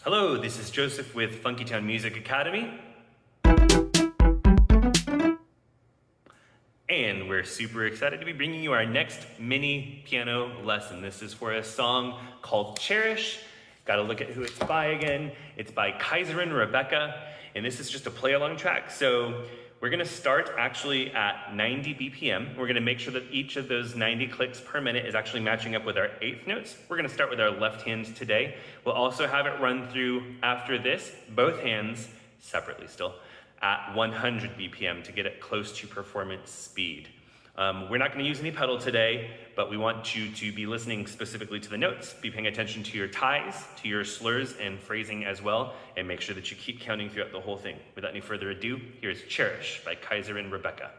Hello, this is Joseph with Funkytown Music Academy. And we're super excited to be bringing you our next mini piano lesson. This is for a song called Cherish. Gotta look at who it's by again. It's by Kaiser and Rebecca, and this is just a play along track. So we're gonna start actually at 90 BPM. We're gonna make sure that each of those 90 clicks per minute is actually matching up with our eighth notes. We're gonna start with our left hand today. We'll also have it run through after this, both hands separately still, at 100 BPM to get it close to performance speed. We're not going to use any pedal today, but we want you to be listening specifically to the notes, be paying attention to your ties, to your slurs and phrasing as well, and make sure that you keep counting throughout the whole thing. Without any further ado, here's Cherish by Kaiser and Rebecca.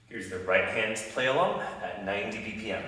Here's the right hand's play along at 90 BPM.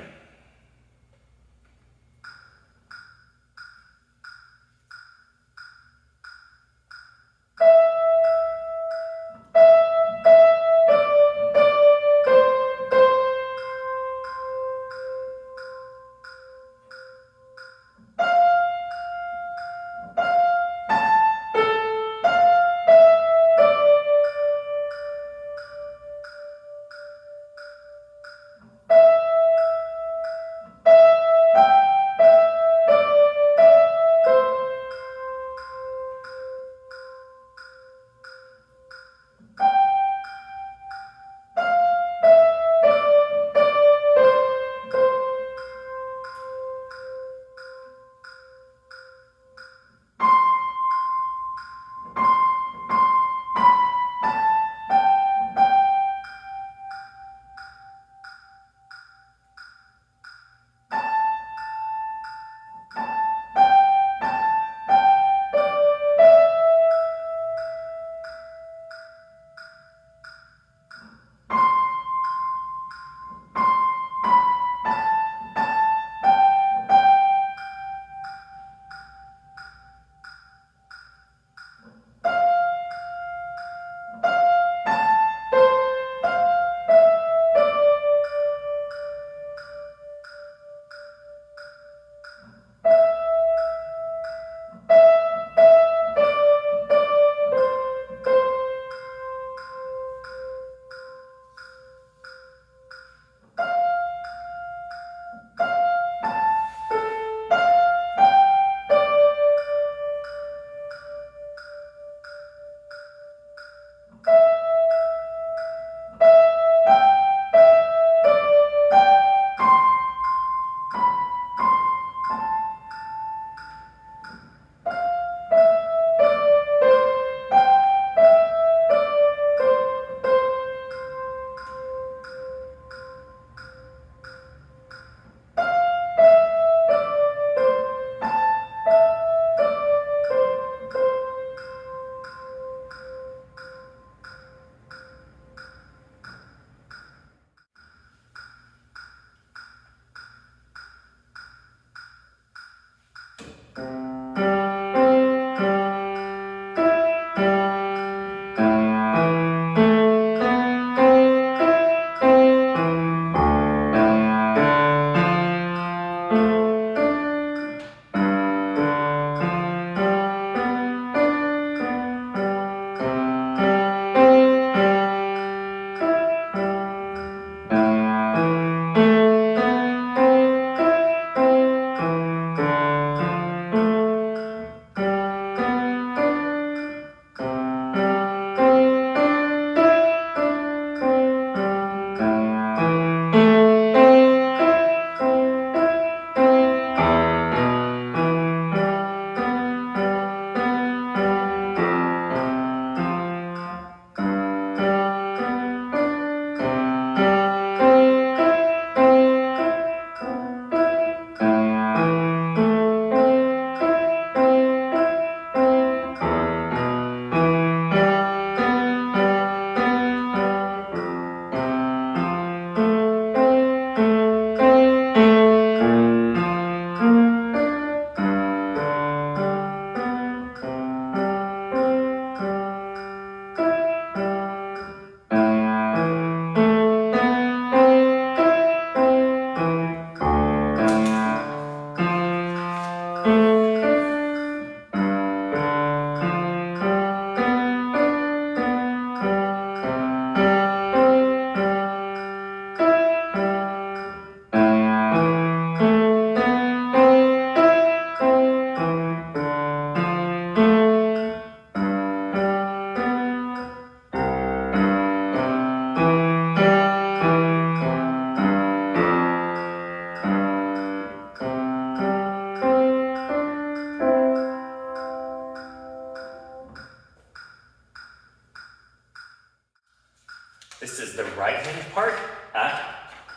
part at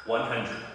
100.